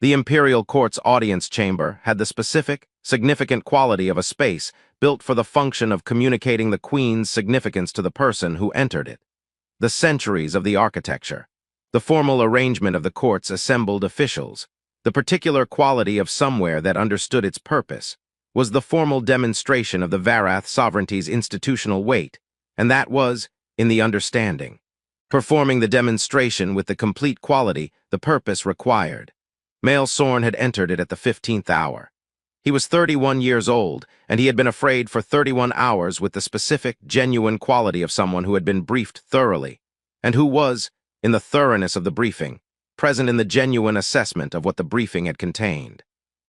The imperial court's audience chamber had the specific, significant quality of a space built for the function of communicating the queen's significance to the person who entered it. The centuries of the architecture, the formal arrangement of the court's assembled officials, the particular quality of somewhere that understood its purpose, was the formal demonstration of the Varath sovereignty's institutional weight, and that was, in the understanding, performing the demonstration with the complete quality the purpose required. Male Sorn had entered it at the 15th hour. He was 31 years old, and he had been afraid for 31 hours with the specific, genuine quality of someone who had been briefed thoroughly, and who was, in the thoroughness of the briefing, present in the genuine assessment of what the briefing had contained.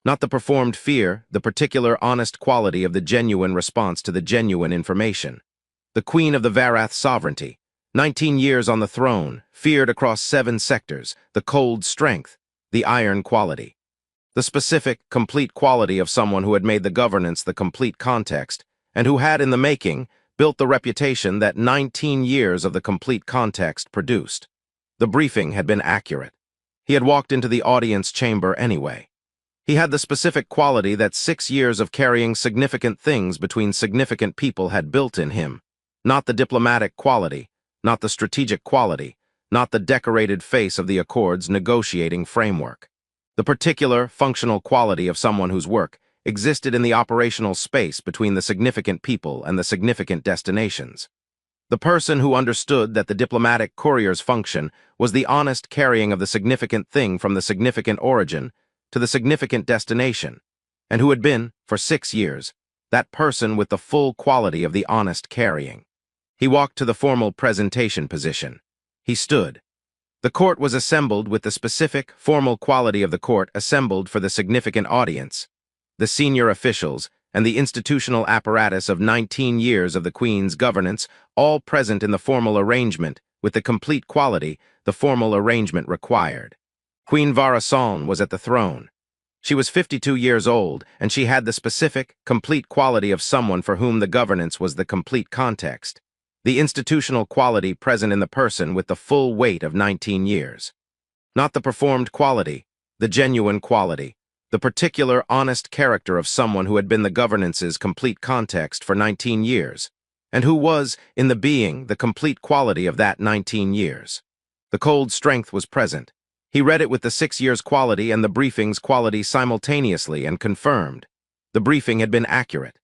Not the performed fear, the particular honest quality of the genuine response to the genuine information. The Queen of the Varath sovereignty, 19 years on the throne, feared across 7 sectors, the cold strength, the iron quality. The specific, complete quality of someone who had made the governance the complete context, and who had, in the making, built the reputation that 19 years of the complete context produced. The briefing had been accurate. He had walked into the audience chamber anyway. He had the specific quality that 6 years of carrying significant things between significant people had built in him. Not the diplomatic quality, not the strategic quality, not the decorated face of the Accord's negotiating framework. The particular, functional quality of someone whose work existed in the operational space between the significant people and the significant destinations. The person who understood that the diplomatic courier's function was the honest carrying of the significant thing from the significant origin to the significant destination, and who had been, for 6 years, that person with the full quality of the honest carrying. He walked to the formal presentation position. He stood. The court was assembled with the specific, formal quality of the court assembled for the significant audience, the senior officials, and the institutional apparatus of 19 years of the Queen's governance, all present in the formal arrangement, with the complete quality the formal arrangement required. Queen Varasaln was at the throne. She was 52 years old, and she had the specific, complete quality of someone for whom the governance was the complete context. The institutional quality present in the person with the full weight of 19 years. Not the performed quality, the genuine quality, the particular honest character of someone who had been the governance's complete context for 19 years, and who was, in the being, the complete quality of that 19 years. The cold strength was present. He read it with the 6 years' quality and the briefing's quality simultaneously and confirmed. The briefing had been accurate.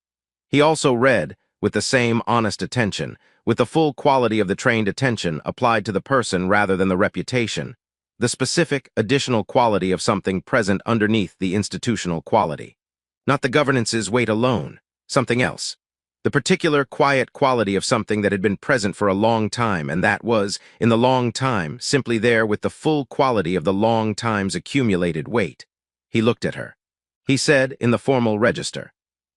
He also read, with the same honest attention, with the full quality of the trained attention applied to the person rather than the reputation, the specific, additional quality of something present underneath the institutional quality. Not the governance's weight alone, something else. The particular, quiet quality of something that had been present for a long time, and that was, in the long time, simply there with the full quality of the long time's accumulated weight. He looked at her. He said, in the formal register,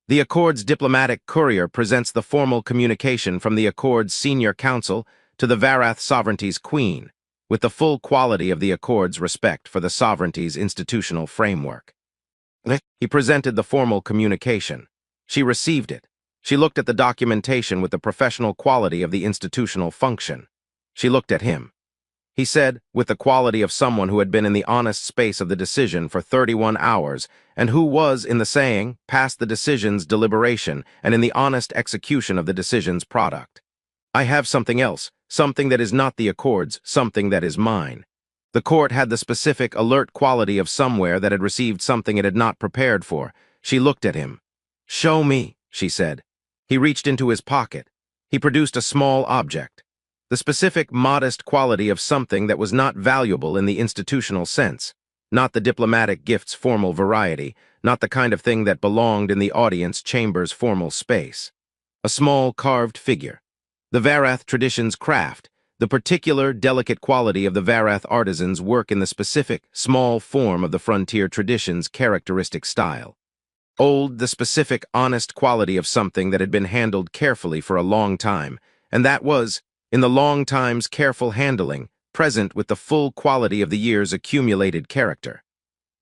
"The Accord's diplomatic courier presents the formal communication from the Accord's senior council to the Varath sovereignty's queen, with the full quality of the Accord's respect for the sovereignty's institutional framework." He presented the formal communication. She received it. She looked at the documentation with the professional quality of the institutional function. She looked at him. He said, with the quality of someone who had been in the honest space of the decision for 31 hours, and who was, in the saying, past the decision's deliberation and in the honest execution of the decision's product. "I have something else, something that is not the Accord's, something that is mine." The court had the specific, alert quality of somewhere that had received something it had not prepared for. She looked at him. "Show me," she said. He reached into his pocket. He produced a small object. The specific, modest quality of something that was not valuable in the institutional sense, not the diplomatic gift's formal variety, not the kind of thing that belonged in the audience chamber's formal space. A small carved figure. The Varath tradition's craft, the particular, delicate quality of the Varath artisan's work in the specific, small form of the frontier tradition's characteristic style. Old, the specific, honest quality of something that had been handled carefully for a long time, and that was, in the long time's careful handling, present with the full quality of the year's accumulated character.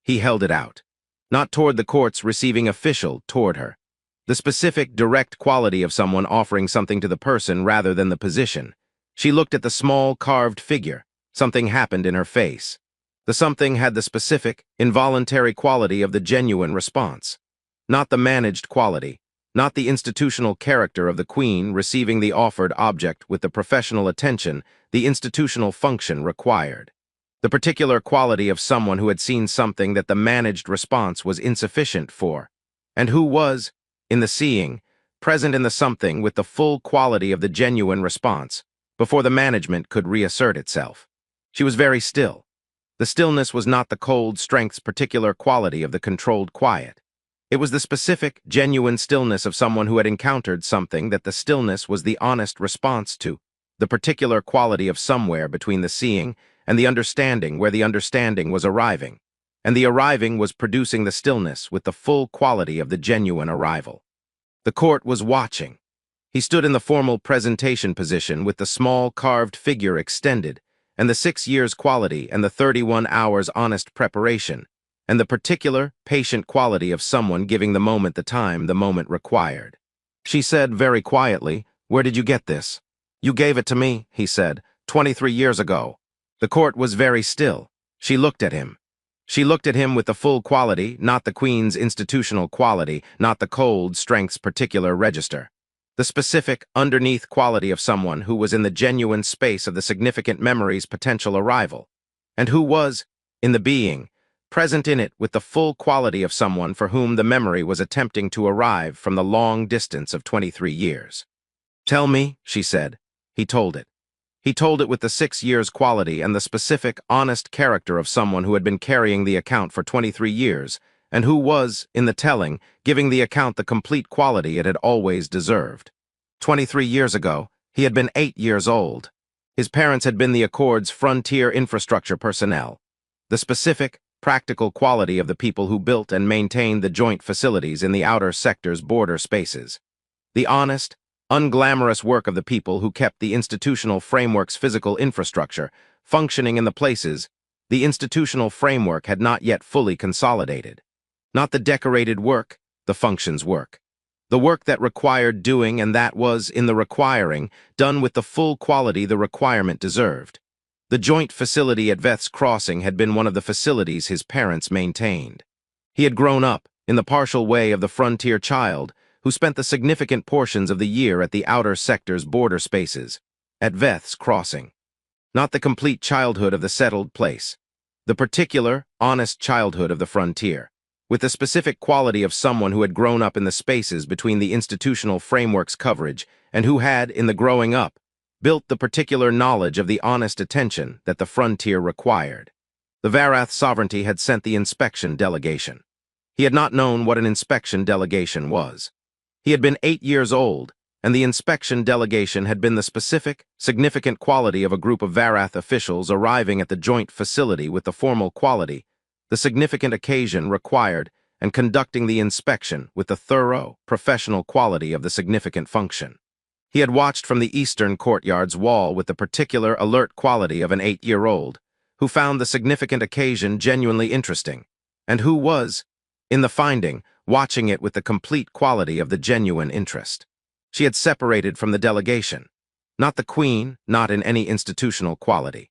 He held it out. Not toward the court's receiving official, toward her. The specific, direct quality of someone offering something to the person rather than the position. She looked at the small, carved figure. Something happened in her face. The something had the specific, involuntary quality of the genuine response. Not the managed quality, not the institutional character of the queen receiving the offered object with the professional attention the institutional function required. The particular quality of someone who had seen something that the managed response was insufficient for, and who was, in the seeing, present in the something with the full quality of the genuine response, before the management could reassert itself. She was very still. The stillness was not the cold strength's particular quality of the controlled quiet. It was the specific, genuine stillness of someone who had encountered something that the stillness was the honest response to, the particular quality of somewhere between the seeing and the understanding where the understanding was arriving, and the arriving was producing the stillness with the full quality of the genuine arrival. The court was watching. He stood in the formal presentation position with the small carved figure extended, and the 6 years quality and the 31 hours honest preparation, and the particular, patient quality of someone giving the moment the time the moment required. She said very quietly, "Where did you get this?" "You gave it to me," he said, 23 years ago. The court was very still. She looked at him. She looked at him with the full quality, not the queen's institutional quality, not the cold strength's particular register. The specific, underneath quality of someone who was in the genuine space of the significant memory's potential arrival, and who was, in the being, present in it with the full quality of someone for whom the memory was attempting to arrive from the long distance of 23 years. "Tell me," she said. He told it. He told it with the 6 years quality and the specific, honest character of someone who had been carrying the account for 23 years, and who was, in the telling, giving the account the complete quality it had always deserved. 23 years ago, he had been 8 years old. His parents had been the Accord's frontier infrastructure personnel. The specific, practical quality of the people who built and maintained the joint facilities in the outer sector's border spaces. The honest, unglamorous work of the people who kept the institutional framework's physical infrastructure functioning in the places the institutional framework had not yet fully consolidated. Not the decorated work, the function's work. The work that required doing and that was, in the requiring, done with the full quality the requirement deserved. The joint facility at Veth's Crossing had been one of the facilities his parents maintained. He had grown up, in the partial way of the frontier child, who spent the significant portions of the year at the outer sector's border spaces, at Veth's Crossing. Not the complete childhood of the settled place. The particular, honest childhood of the frontier, with the specific quality of someone who had grown up in the spaces between the institutional framework's coverage and who had, in the growing up, built the particular knowledge of the honest attention that the frontier required. The Varath sovereignty had sent the inspection delegation. He had not known what an inspection delegation was. He had been 8 years old, and the inspection delegation had been the specific, significant quality of a group of Varath officials arriving at the joint facility with the formal quality, the significant occasion required, and conducting the inspection with the thorough, professional quality of the significant function. He had watched from the eastern courtyard's wall with the particular alert quality of an 8-year-old, who found the significant occasion genuinely interesting, and who was, in the finding, watching it with the complete quality of the genuine interest. She had separated from the delegation, not the queen, not in any institutional quality.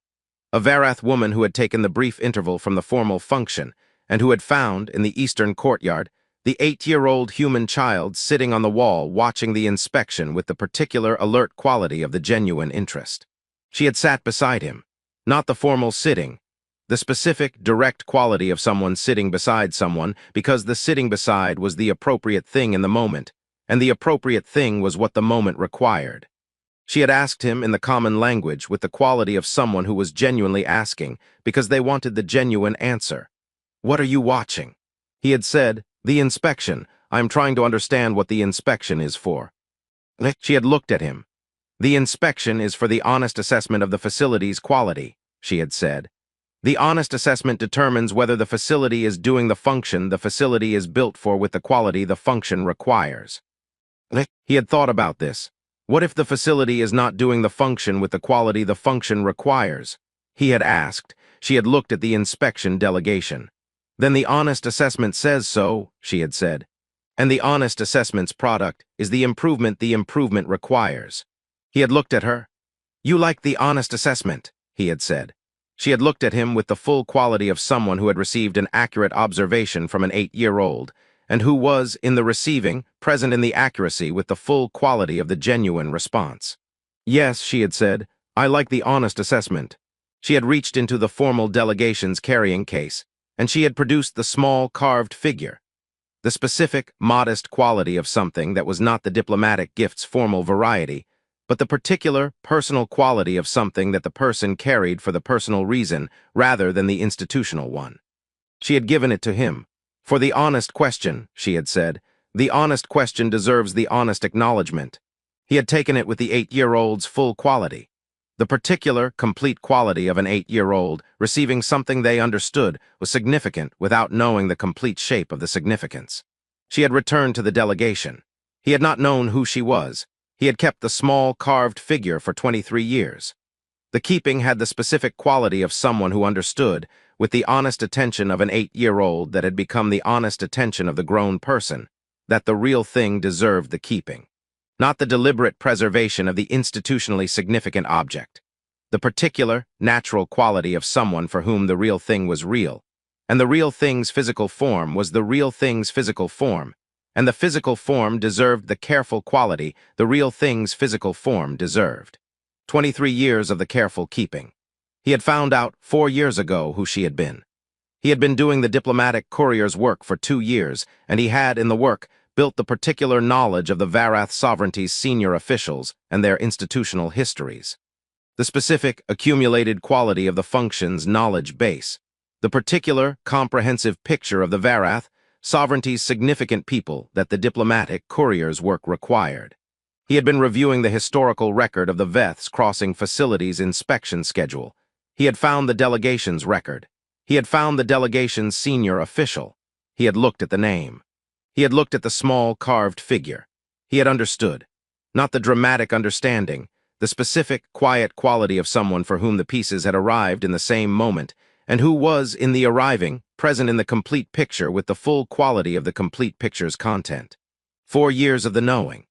A Varath woman who had taken the brief interval from the formal function, and who had found, in the eastern courtyard, the 8-year-old human child sitting on the wall watching the inspection with the particular alert quality of the genuine interest. She had sat beside him, not the formal sitting, the specific, direct quality of someone sitting beside someone because the sitting beside was the appropriate thing in the moment, and the appropriate thing was what the moment required. She had asked him in the common language with the quality of someone who was genuinely asking because they wanted the genuine answer. "What are you watching?" He had said, "The inspection. I'm trying to understand what the inspection is for." She had looked at him. "The inspection is for the honest assessment of the facility's quality," she had said. "The honest assessment determines whether the facility is doing the function the facility is built for with the quality the function requires." He had thought about this. What if the facility is not doing the function with the quality the function requires? He had asked. She had looked at the inspection delegation. "Then the honest assessment says so," she had said. "And the honest assessment's product is the improvement requires." He had looked at her. "You like the honest assessment," he had said. She had looked at him with the full quality of someone who had received an accurate observation from an 8-year-old, and who was, in the receiving, present in the accuracy with the full quality of the genuine response. Yes, she had said, I like the honest assessment. She had reached into the formal delegation's carrying case, and she had produced the small carved figure, the specific, modest quality of something that was not the diplomatic gift's formal variety, but the particular, personal quality of something that the person carried for the personal reason rather than the institutional one. She had given it to him. For the honest question, she had said, the honest question deserves the honest acknowledgement. He had taken it with the 8-year-old's full quality. The particular, complete quality of an 8-year-old receiving something they understood was significant without knowing the complete shape of the significance. She had returned to the delegation. He had not known who she was. He had kept the small, carved figure for 23 years. The keeping had the specific quality of someone who understood, with the honest attention of an 8-year-old that had become the honest attention of the grown person, that the real thing deserved the keeping. Not the deliberate preservation of the institutionally significant object. The particular, natural quality of someone for whom the real thing was real, and the real thing's physical form was the real thing's physical form, and the physical form deserved the careful quality the real thing's physical form deserved. 23 years of the careful keeping. He had found out 4 years ago who she had been. He had been doing the diplomatic courier's work for 2 years, and he had, in the work, built the particular knowledge of the Varath sovereignty's senior officials and their institutional histories. The specific, accumulated quality of the function's knowledge base. The particular, comprehensive picture of the Varath sovereignty's significant people that the diplomatic courier's work required. He had been reviewing the historical record of the Veth's crossing facilities inspection schedule. He had found the delegation's record. He had found the delegation's senior official. He had looked at the name. He had looked at the small carved figure. He had understood. Not the dramatic understanding, the specific, quiet quality of someone for whom the pieces had arrived in the same moment, and who was, in the arriving, present in the complete picture with the full quality of the complete picture's content. 4 years of the knowing.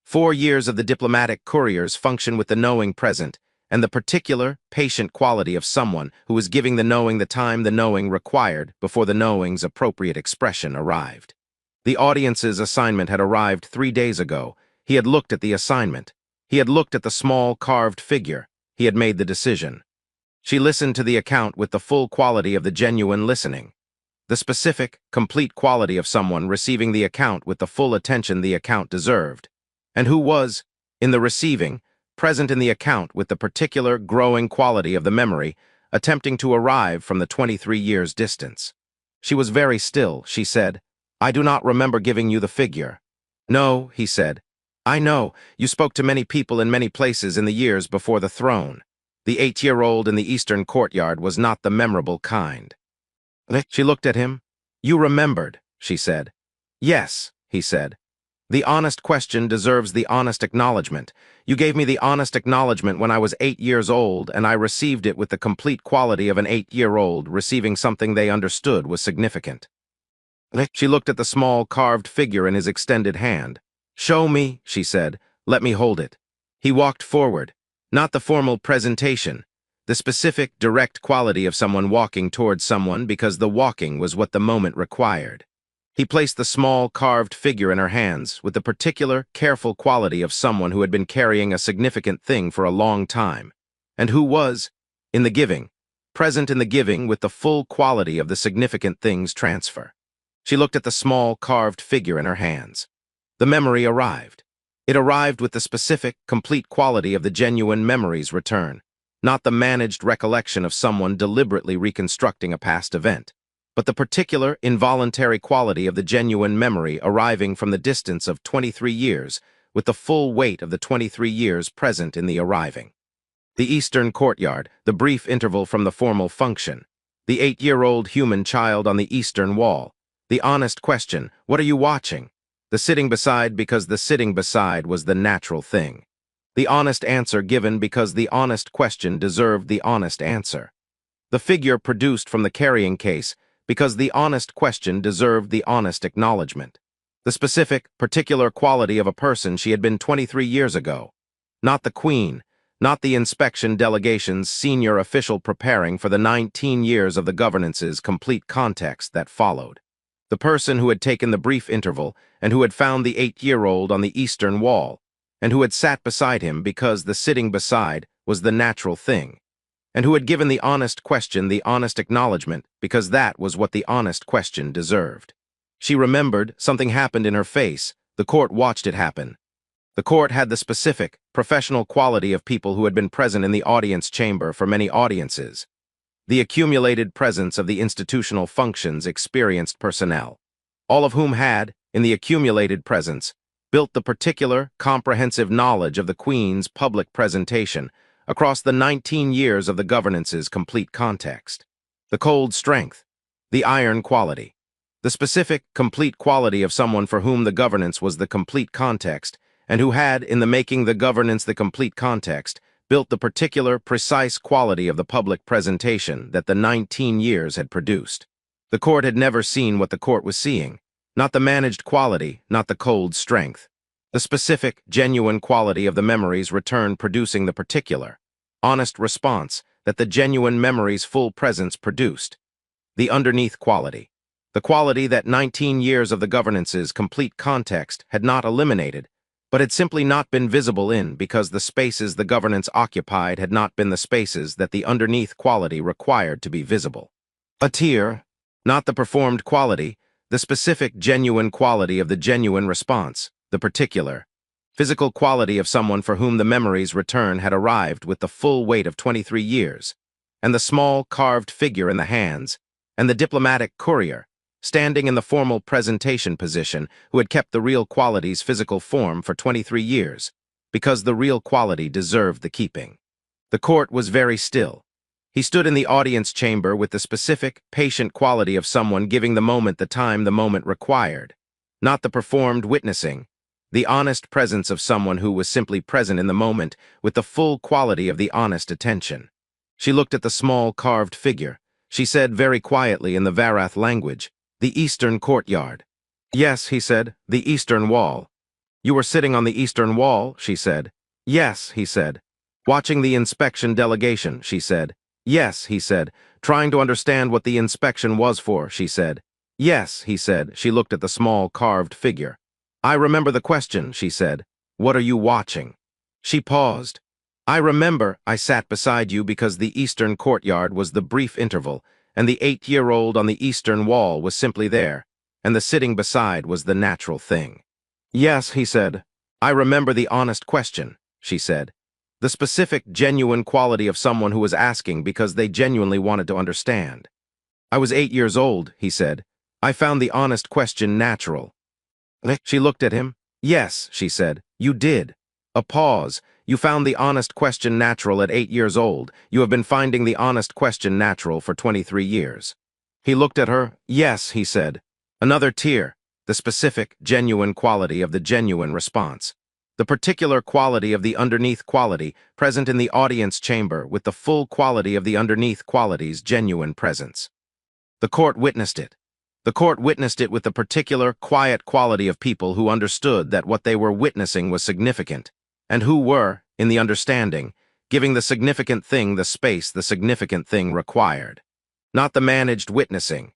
4 years of the diplomatic courier's function with the knowing present, and the particular, patient quality of someone who was giving the knowing the time the knowing required before the knowing's appropriate expression arrived. The audience's assignment had arrived 3 days ago. He had looked at the assignment. He had looked at the small carved figure. He had made the decision. She listened to the account with the full quality of the genuine listening. The specific, complete quality of someone receiving the account with the full attention the account deserved, and who was, in the receiving, present in the account with the particular, growing quality of the memory, attempting to arrive from the 23 years' distance. She was very still, she said. I do not remember giving you the figure. No, he said. I know, you spoke to many people in many places in the years before the throne. The 8-year-old in the eastern courtyard was not the memorable kind. She looked at him. You remembered, she said. Yes, he said. The honest question deserves the honest acknowledgement. You gave me the honest acknowledgement when I was 8 years old, and I received it with the complete quality of an 8-year-old receiving something they understood was significant. She looked at the small carved figure in his extended hand. Show me, she said. Let me hold it. He walked forward. Not the formal presentation, the specific, direct quality of someone walking towards someone because the walking was what the moment required. He placed the small, carved figure in her hands with the particular, careful quality of someone who had been carrying a significant thing for a long time, and who was, in the giving, present in the giving with the full quality of the significant thing's transfer. She looked at the small, carved figure in her hands. The memory arrived. It arrived with the specific, complete quality of the genuine memory's return, not the managed recollection of someone deliberately reconstructing a past event, but the particular, involuntary quality of the genuine memory arriving from the distance of 23 years, with the full weight of the 23 years present in the arriving. The eastern courtyard, the brief interval from the formal function, the 8-year-old human child on the eastern wall, the honest question, what are you watching? The sitting beside because the sitting beside was the natural thing. The honest answer given because the honest question deserved the honest answer. The figure produced from the carrying case because the honest question deserved the honest acknowledgement. The specific, particular quality of a person she had been 23 years ago. Not the queen, not the inspection delegation's senior official preparing for the 19 years of the governance's complete context that followed. The person who had taken the brief interval and who had found the 8-year-old on the eastern wall, and who had sat beside him because the sitting beside was the natural thing, and who had given the honest question the honest acknowledgement because that was what the honest question deserved. She remembered something happened in her face. The court watched it happen. The court had the specific, professional quality of people who had been present in the audience chamber for many audiences. The accumulated presence of the institutional functions experienced personnel, all of whom had, in the accumulated presence, built the particular, comprehensive knowledge of the Queen's public presentation across the 19 years of the governance's complete context. The cold strength, the iron quality, the specific, complete quality of someone for whom the governance was the complete context, and who had, in the making the governance the complete context, built the particular, precise quality of the public presentation that the 19 years had produced. The court had never seen what the court was seeing, not the managed quality, not the cold strength. The specific, genuine quality of the memories returned producing the particular, honest response that the genuine memory's full presence produced. The underneath quality, the quality that 19 years of the governance's complete context had not eliminated, but had simply not been visible in because the spaces the governance occupied had not been the spaces that the underneath quality required to be visible. A tier, not the performed quality, the specific genuine quality of the genuine response, the particular, physical quality of someone for whom the memory's return had arrived with the full weight of 23 years, and the small carved figure in the hands, and the diplomatic courier, standing in the formal presentation position, who had kept the real quality's physical form for 23 years, because the real quality deserved the keeping. The court was very still. He stood in the audience chamber with the specific, patient quality of someone giving the moment the time the moment required, not the performed witnessing, the honest presence of someone who was simply present in the moment with the full quality of the honest attention. She looked at the small carved figure. She said very quietly in the Varath language, "The eastern courtyard." "Yes," he said, "the eastern wall." "You were sitting on the eastern wall," she said. "Yes," he said. "Watching the inspection delegation," she said. "Yes," he said. "Trying to understand what the inspection was for," she said. "Yes," he said. She looked at the small carved figure. "I remember the question," she said. "What are you watching?" She paused. "I remember I sat beside you because the eastern courtyard was the brief interval, and the 8-year-old on the eastern wall was simply there, and the sitting beside was the natural thing." "Yes," he said. "I remember the honest question," she said. The specific, genuine quality of someone who was asking because they genuinely wanted to understand. "I was 8 years old," he said. "I found the honest question natural." She looked at him. "Yes," she said. "You did." A pause. "You found the honest question natural at 8 years old. You have been finding the honest question natural for 23 years. He looked at her. "Yes," he said. Another tier. The specific, genuine quality of the genuine response. The particular quality of the underneath quality present in the audience chamber with the full quality of the underneath quality's genuine presence. The court witnessed it. The court witnessed it with the particular, quiet quality of people who understood that what they were witnessing was significant, and who were, in the understanding, giving the significant thing the space the significant thing required. Not the managed witnessing,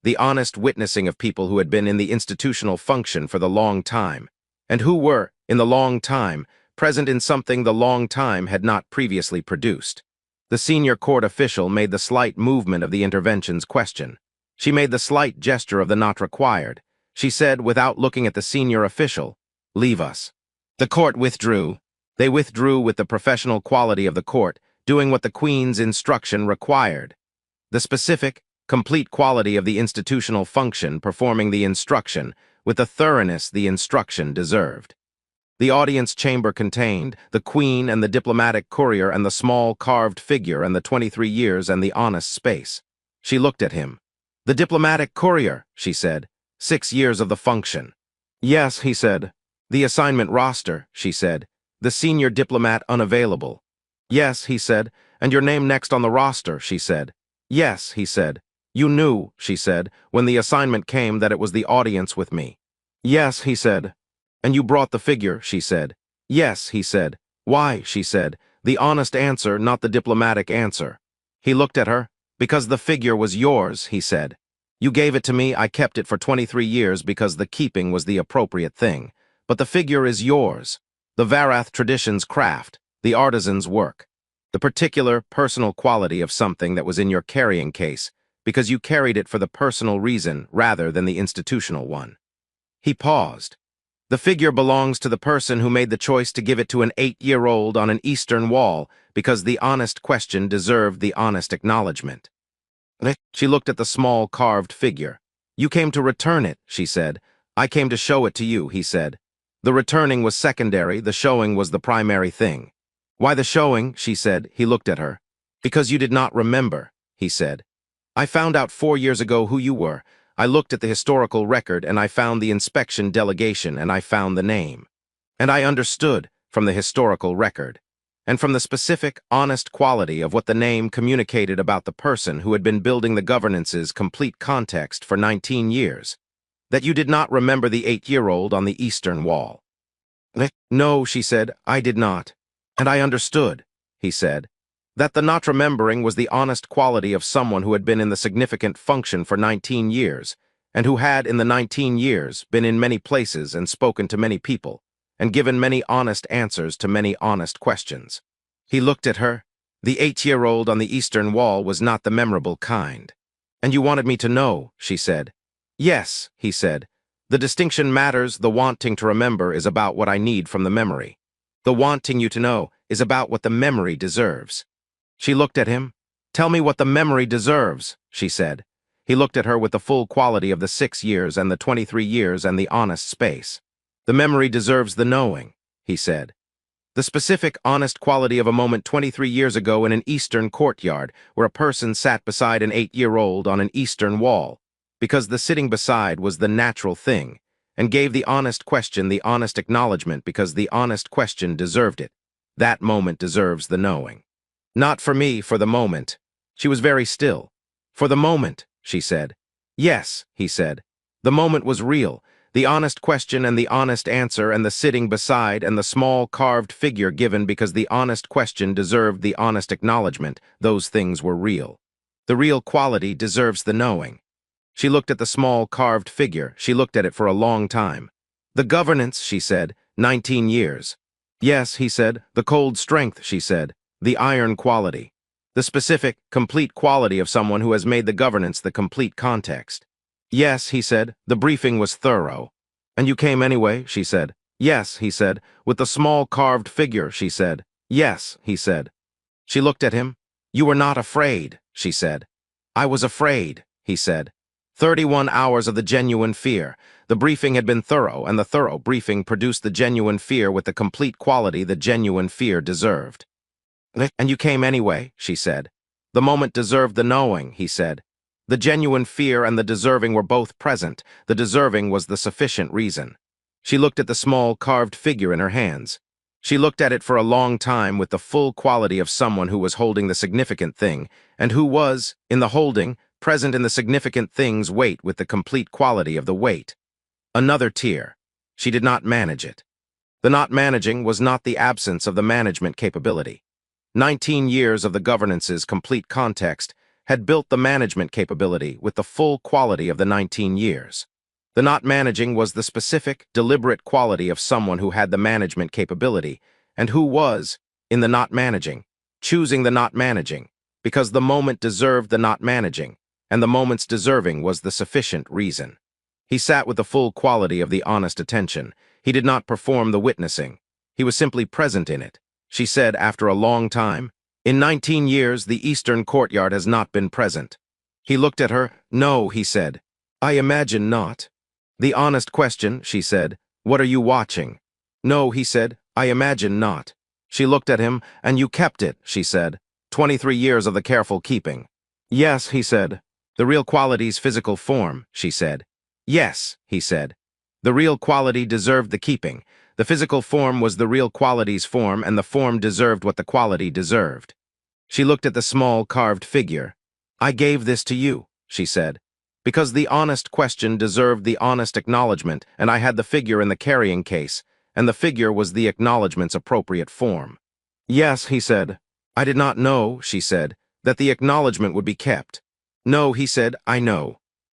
the honest witnessing of people who had been in the institutional function for the long time, and who were, in the long time, present in something the long time had not previously produced. The senior court official made the slight movement of the intervention's question. She made the slight gesture of the not required. She said, without looking at the senior official, "Leave us." The court withdrew. They withdrew with the professional quality of the court, doing what the Queen's instruction required. The specific, complete quality of the institutional function performing the instruction with the thoroughness the instruction deserved. The audience chamber contained the Queen and the diplomatic courier and the small carved figure and the 23 years and the honest space. She looked at him. "The diplomatic courier," she said. 6 years of the function." "Yes," he said. "The assignment roster," she said. "The senior diplomat unavailable." "Yes," he said. "And your name next on the roster," she said. "Yes," he said. "You knew," she said, "when the assignment came that it was the audience with me." "Yes," he said. "And you brought the figure," she said. "Yes," he said. "Why?" she said. The honest answer, not the diplomatic answer. He looked at her. Because the figure was yours, he said. You gave it to me, I kept it for 23 years because the keeping was the appropriate thing. But the figure is yours. The Varath tradition's craft, the artisan's work. The particular, personal quality of something that was in your carrying case, because you carried it for the personal reason rather than the institutional one. He paused. The figure belongs to the person who made the choice to give it to an 8-year-old on an eastern wall because the honest question deserved the honest acknowledgement. She looked at the small carved figure. You came to return it, she said. I came to show it to you, he said. The returning was secondary, the showing was the primary thing. Why the showing, she said. He looked at her. Because you did not remember, he said. I found out 4 years ago who you were. I looked at the historical record and I found the inspection delegation and I found the name. And I understood from the historical record and from the specific, honest quality of what the name communicated about the person who had been building the governance's complete context for 19 years, that you did not remember the 8-year-old on the eastern wall. No, she said, I did not. And I understood, he said, that the not remembering was the honest quality of someone who had been in the significant function for 19 years, and who had, in the 19 years, been in many places and spoken to many people, and given many honest answers to many honest questions. He looked at her. The 8-year-old on the eastern wall was not the memorable kind. And you wanted me to know, she said. Yes, he said. The distinction matters. The wanting to remember is about what I need from the memory. The wanting you to know is about what the memory deserves. She looked at him. Tell me what the memory deserves, she said. He looked at her with the full quality of the 6 years and the 23 years and the honest space. The memory deserves the knowing, he said. The specific, honest quality of a moment 23 years ago in an eastern courtyard where a person sat beside an 8-year-old on an eastern wall, because the sitting beside was the natural thing, and gave the honest question the honest acknowledgement because the honest question deserved it. That moment deserves the knowing. Not for me, for the moment. She was very still. For the moment, she said. Yes, he said. The moment was real. The honest question and the honest answer and the sitting beside and the small carved figure given because the honest question deserved the honest acknowledgement, those things were real. The real quality deserves the knowing. She looked at the small carved figure. She looked at it for a long time. The governance, she said, 19 years. Yes, he said. The cold strength, she said. The iron quality. The specific, complete quality of someone who has made the governance the complete context. Yes, he said. The briefing was thorough. And you came anyway, she said. Yes, he said. With the small carved figure, she said. Yes, he said. She looked at him. You were not afraid, she said. I was afraid, he said. 31 hours of the genuine fear. The briefing had been thorough, and the thorough briefing produced the genuine fear with the complete quality the genuine fear deserved. And you came anyway, she said. The moment deserved the knowing, he said. The genuine fear and the deserving were both present. The deserving was the sufficient reason. She looked at the small carved figure in her hands. She looked at it for a long time with the full quality of someone who was holding the significant thing, and who was, in the holding, present in the significant thing's weight with the complete quality of the weight. Another tier. She did not manage it. The not managing was not the absence of the management capability. 19 years of the governance's complete context had built the management capability with the full quality of the 19 years. The not managing was the specific, deliberate quality of someone who had the management capability, and who was, in the not managing, choosing the not managing, because the moment deserved the not managing, and the moment's deserving was the sufficient reason. He sat with the full quality of the honest attention. He did not perform the witnessing. He was simply present in it. She said after a long time, in 19 years, the eastern courtyard has not been present. He looked at her. No, he said. I imagine not. The honest question, she said. What are you watching? No, he said. I imagine not. She looked at him. And you kept it, she said. 23 years of the careful keeping. Yes, he said. The real quality's physical form, she said. Yes, he said. The real quality deserved the keeping. The physical form was the real quality's form, and the form deserved what the quality deserved. She looked at the small carved figure. I gave this to you, she said, because the honest question deserved the honest acknowledgement, and I had the figure in the carrying case, and the figure was the acknowledgement's appropriate form. Yes, he said. I did not know, she said, that the acknowledgement would be kept. No, he said, I know.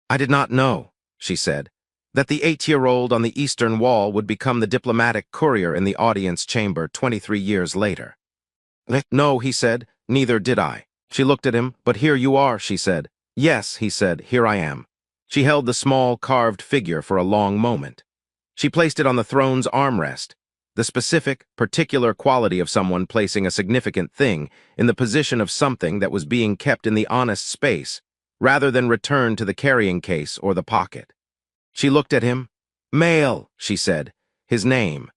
I did not know, she said, that the 8-year-old on the eastern wall would become the diplomatic courier in the audience chamber 23 years later. No, he said, neither did I. She looked at him. But here you are, she said. Yes, he said, here I am. She held the small carved figure for a long moment. She placed it on the throne's armrest, the specific, particular quality of someone placing a significant thing in the position of something that was being kept in the honest space, rather than returned to the carrying case or the pocket. She looked at him. Male, she said, his name.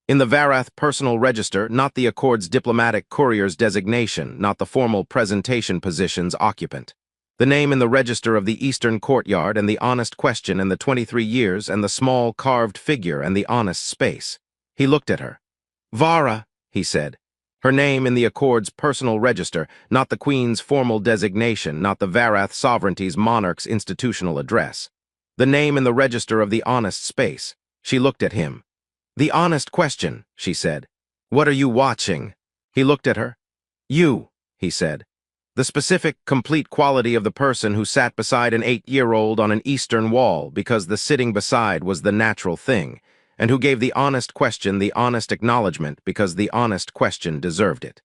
In the Varath personal register, not the Accord's diplomatic courier's designation, not the formal presentation position's occupant. The name in the register of the Eastern Courtyard and the honest question and the 23 years and the small carved figure and the honest space. He looked at her. Vara, he said. Her name in the Accord's personal register, not the Queen's formal designation, not the Varath sovereignty's monarch's institutional address. The name in the register of the honest space. She looked at him. The honest question, she said. What are you watching? He looked at her. You, he said. The specific, complete quality of the person who sat beside an 8-year-old on an eastern wall because the sitting beside was the natural thing, and who gave the honest question the honest acknowledgement because the honest question deserved it.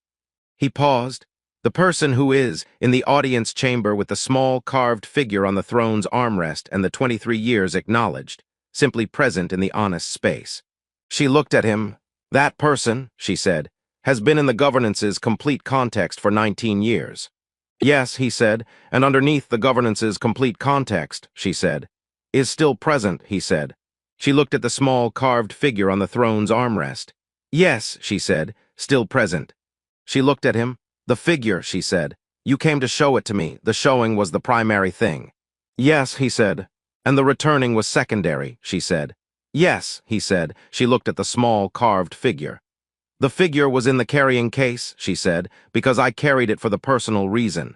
He paused. The person who is, in the audience chamber with the small carved figure on the throne's armrest and the 23 years acknowledged, simply present in the honest space. She looked at him. That person, she said, has been in the governance's complete context for 19 years. Yes, he said, and underneath the governance's complete context, she said, is still present, he said. She looked at the small carved figure on the throne's armrest. Yes, she said, still present. She looked at him. The figure, she said. You came to show it to me. The showing was the primary thing. Yes, he said. And the returning was secondary, she said. Yes, he said. She looked at the small carved figure. The figure was in the carrying case, she said, because I carried it for the personal reason.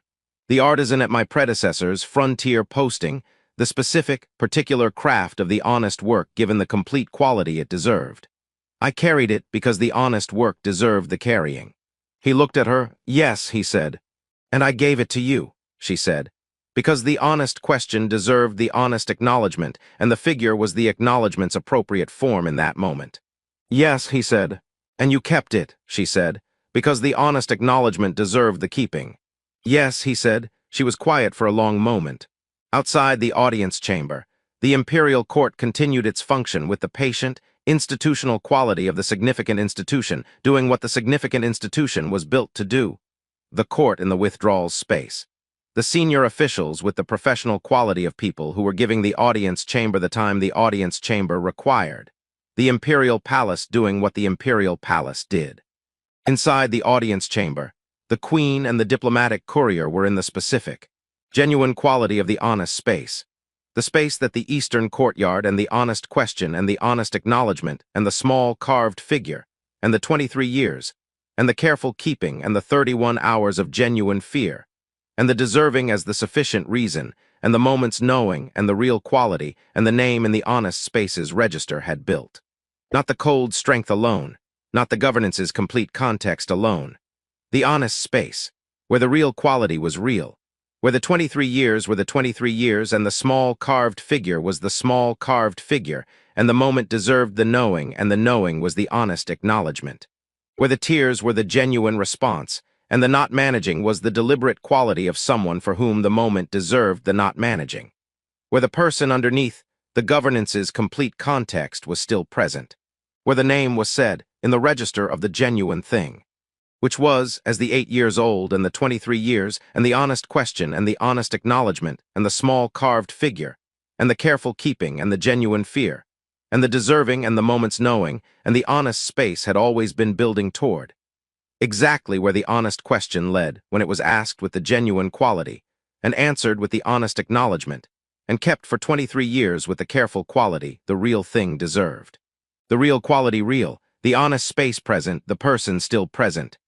The artisan at my predecessor's frontier posting, the specific, particular craft of the honest work given the complete quality it deserved. I carried it because the honest work deserved the carrying. He looked at her. Yes, he said. And I gave it to you, she said, because the honest question deserved the honest acknowledgement, and the figure was the acknowledgement's appropriate form in that moment. Yes, he said. And you kept it, she said, because the honest acknowledgement deserved the keeping. Yes, he said. She was quiet for a long moment. Outside the audience chamber, the imperial court continued its function with the patient, institutional quality of the significant institution doing what the significant institution was built to do. The court in the withdrawal space. The senior officials with the professional quality of people who were giving the audience chamber the time the audience chamber required. The imperial palace doing what the imperial palace did. Inside the audience chamber, the queen and the diplomatic courier were in the specific, genuine quality of the honest space. The space that the Eastern Courtyard and the honest question and the honest acknowledgement and the small carved figure and the 23 years and the careful keeping and the 31 hours of genuine fear and the deserving as the sufficient reason and the moment's knowing and the real quality and the name in the honest space's register had built. Not the cold strength alone, not the governance's complete context alone. The honest space, where the real quality was real, where the 23 years were the 23 years and the small carved figure was the small carved figure, and the moment deserved the knowing and the knowing was the honest acknowledgement. Where the tears were the genuine response, and the not managing was the deliberate quality of someone for whom the moment deserved the not managing. Where the person underneath, the governance's complete context was still present. Where the name was said, in the register of the genuine thing. Which was, as the 8 years old and the 23 years and the honest question and the honest acknowledgement and the small carved figure and the careful keeping and the genuine fear and the deserving and the moment's knowing and the honest space had always been building toward. Exactly where the honest question led when it was asked with the genuine quality and answered with the honest acknowledgement and kept for 23 years with the careful quality the real thing deserved. The real quality real, the honest space present, the person still present.